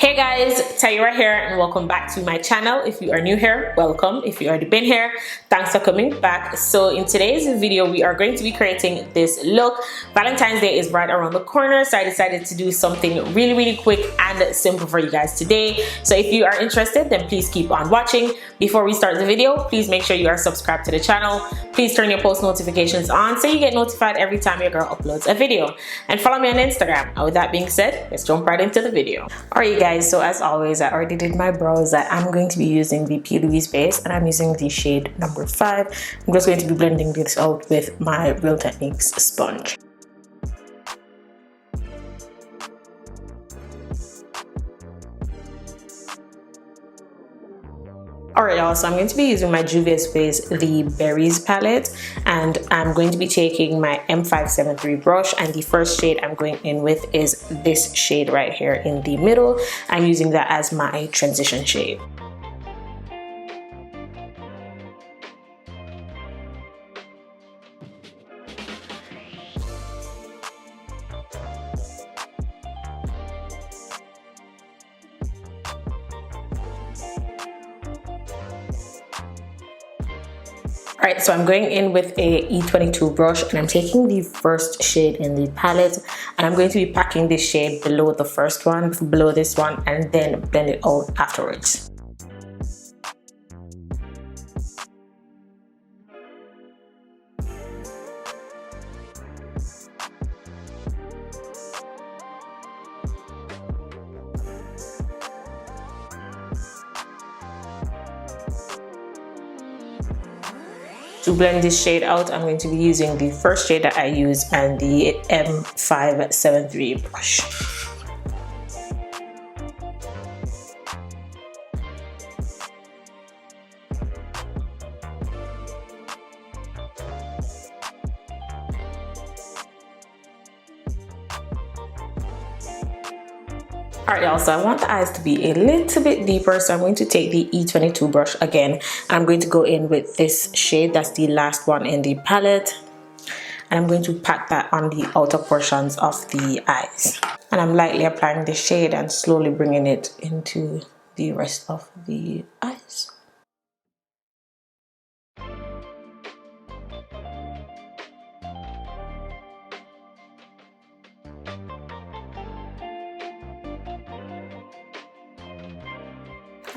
Hey guys, Tayura here and welcome back to my channel. If you are new here, welcome. If you already been here, thanks for coming back. So in today's video, we are going to be creating this look. Valentine's Day is right around the corner, so I decided to do something really quick and simple for you guys today. So if you are interested, then please keep on watching. Before we start the video, please make sure you are subscribed to the channel. Please turn your post notifications on so you get notified every time your girl uploads a video. And follow me on Instagram. And with that being said, let's jump right into the video. Alright you guys, so as always, I already did my brows. I'm going to be using the Plouise base and I'm using the shade number 5. I'm just going to be blending this out with my Real Techniques sponge. Alright y'all, so I'm going to be using my Juvias base, the Berries palette, and I'm going to be taking my M573 brush, and the first shade I'm going in with is this shade right here in the middle. I'm using that as my transition shade. Alright, so I'm going in with a E22 brush and I'm taking the first shade in the palette and I'm going to be packing this shade below the first one, below this one, and then blend it out afterwards. To blend this shade out, I'm going to be using the first shade that I use and the M573 brush. Alright y'all, so I want the eyes to be a little bit deeper, so I'm going to take the E22 brush again and I'm going to go in with this shade. That's the last one in the palette, and I'm going to pack that on the outer portions of the eyes, and I'm lightly applying the shade and slowly bringing it into the rest of the eyes.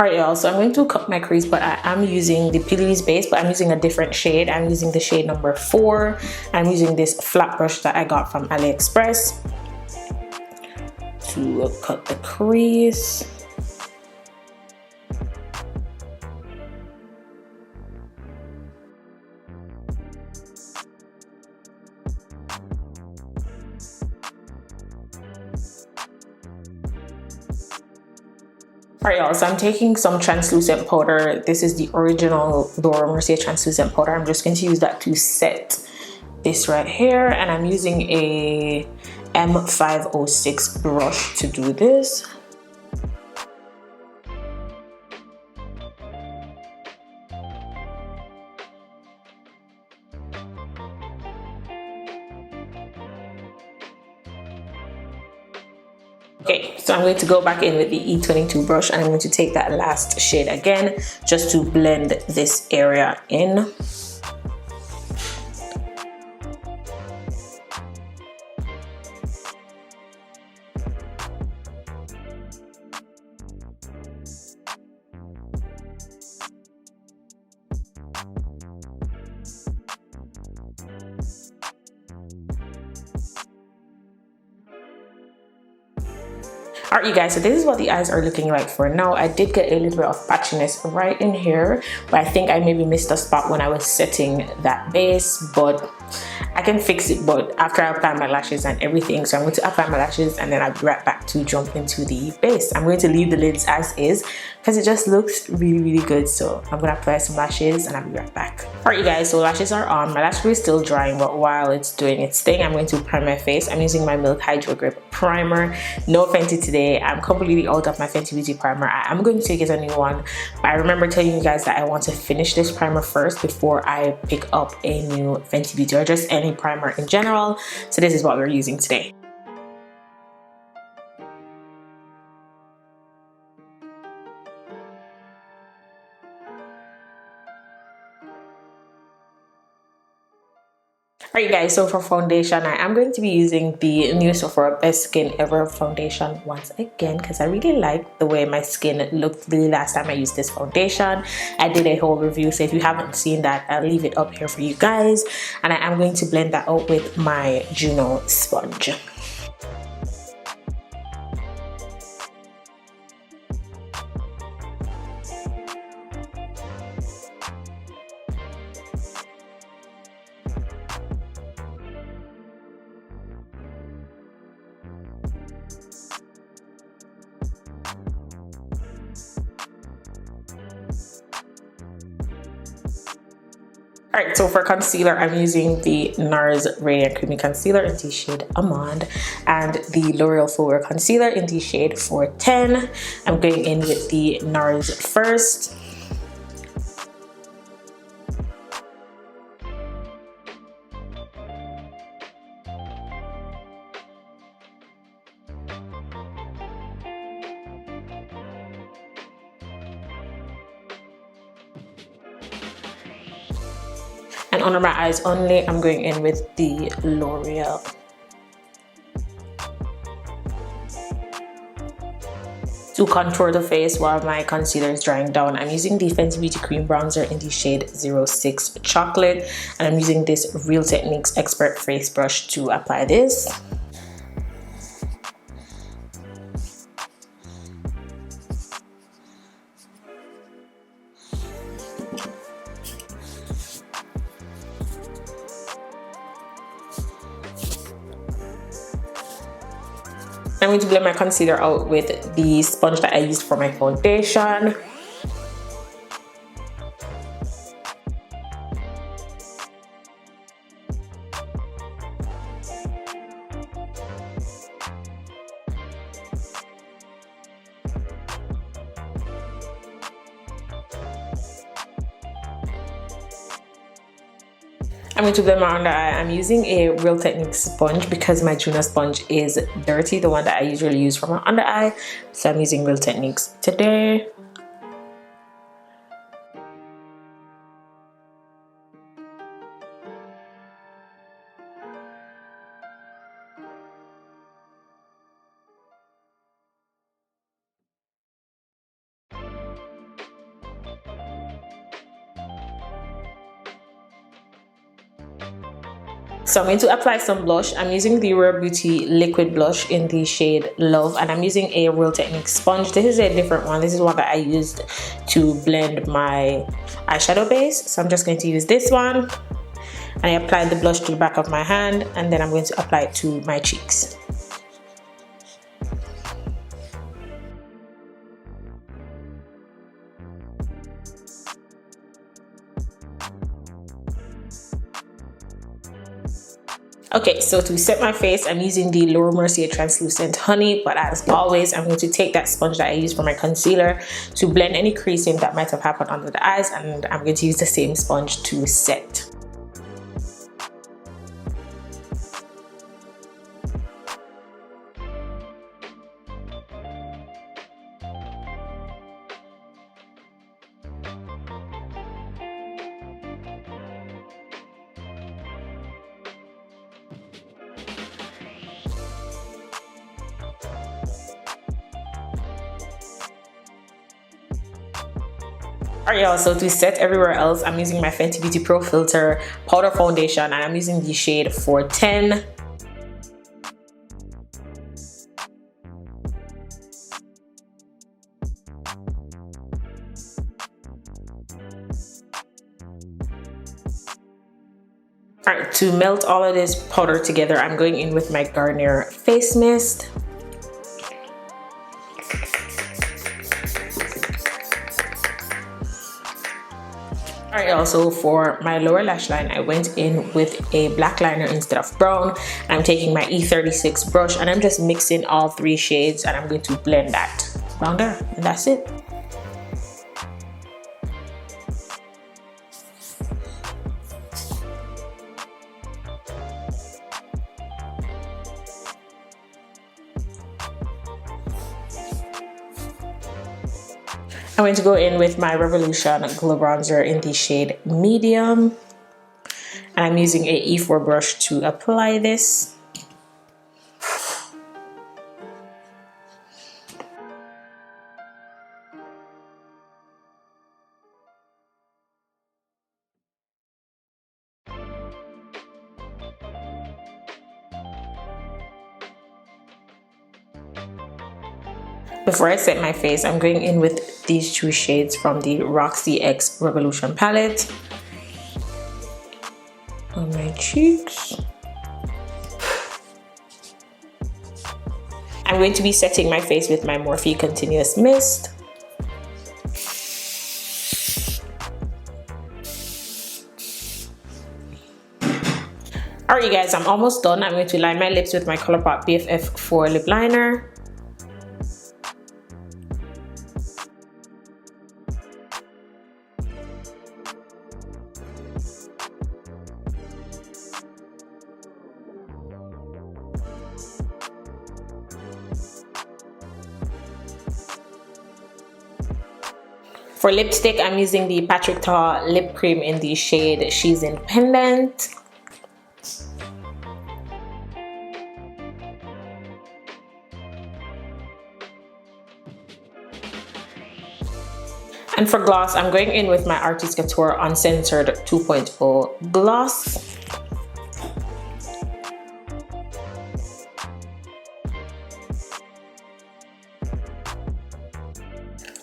Alright y'all, so I'm going to cut my crease, but I am using the Plouise base, but I'm using a different shade. I'm using the shade number 4. I'm using this flat brush that I got from AliExpress to cut the crease. Alright y'all, so I'm taking some translucent powder. This is the original Mercier translucent powder. I'm just going to use that to set this right here, and I'm using a M506 brush to do this. Okay, so I'm going to go back in with the E22 brush and I'm going to take that last shade again just to blend this area in. Alright you guys, so this is what the eyes are looking like for now. I did get a little bit of patchiness right in here, but I think I maybe missed a spot when I was setting that base, but I can fix it but after I apply my lashes and everything. So I'm going to apply my lashes and then I'll be right back to jump into the base. I'm going to leave the lids as is because it just looks really good. So I'm going to apply some lashes and I'll be right back. Alright you guys, so lashes are on. My lash glue is still drying, but while it's doing its thing, I'm going to prime my face. I'm using my Milk Hydro Grip primer. No Fenty today. I'm completely out of my Fenty Beauty primer. I'm going to take it a new one, but I remember telling you guys that I want to finish this primer first before I pick up a new Fenty Beauty or just any primer in general. So this is what we're using today. Alright guys, so for foundation, I am going to be using the new Sephora Best Skin Ever foundation once again because I really like the way my skin looked the last time I used this foundation. I did a whole review, so if you haven't seen that, I'll leave it up here for you guys. And I am going to blend that out with my Juno sponge. Alright, so for concealer, I'm using the NARS Radiant Creamy Concealer in the shade Amande and the L'Oreal Full Wear Concealer in the shade 410. I'm going in with the NARS first. And under my eyes only, I'm going in with the L'Oreal. To contour the face while my concealer is drying down, I'm using the Fenty Beauty Cream Bronzer in the shade 06 Chocolate. And I'm using this Real Techniques Expert Face Brush to apply this. I'm going to blend my concealer out with the sponge that I used for my foundation. I'm going to blend my under eye. I'm using a Real Techniques sponge because my Juno sponge is dirty, the one that I usually use for my under eye. So I'm using Real Techniques today. So I'm going to apply some blush. I'm using the Rare Beauty liquid blush in the shade Love, and I'm using a Real Techniques sponge. This is a different one. This is one that I used to blend my eyeshadow base. So I'm just going to use this one, and I applied the blush to the back of my hand, and then I'm going to apply it to my cheeks. Okay, so to set my face, I'm using the Laura Mercier Translucent Honey, but as always, I'm going to take that sponge that I used for my concealer to blend any creasing that might have happened under the eyes, and I'm going to use the same sponge to set. Alright y'all, so to set everywhere else, I'm using my Fenty Beauty Pro Filter Powder Foundation, and I'm using the shade 410. Alright, to melt all of this powder together, I'm going in with my Garnier Face Mist. Alright, also for my lower lash line, I went in with a black liner instead of brown. I'm taking my E36 brush and I'm just mixing all three shades, and I'm going to blend that down there, and that's it. I'm going to go in with my Revolution Glow Bronzer in the shade Medium. And I'm using a E4 brush to apply this. Before I set my face, I'm going in with these two shades from the Roxi X Revolution palette on my cheeks. I'm going to be setting my face with my Morphe Continuous Mist. Alright, you guys, I'm almost done. I'm going to line my lips with my ColourPop Bff4 lip liner. For lipstick, I'm using the Patrick Ta lip cream in the shade She's Independent. And for gloss, I'm going in with my Artist Couture Uncensored 2.0 gloss.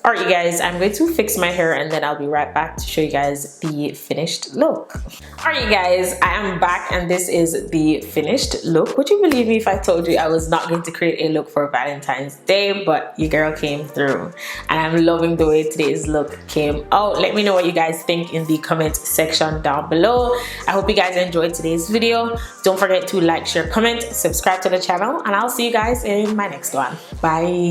Alright, you guys, I'm going to fix my hair and then I'll be right back to show you guys the finished look. Alright, you guys, I am back and this is the finished look. Would you believe me if I told you I was not going to create a look for Valentine's Day, but your girl came through and I'm loving the way today's look came out. Let me know what you guys think in the comment section down below. I hope you guys enjoyed today's video. Don't forget to like, share, comment, subscribe to the channel, and I'll see you guys in my next one. Bye.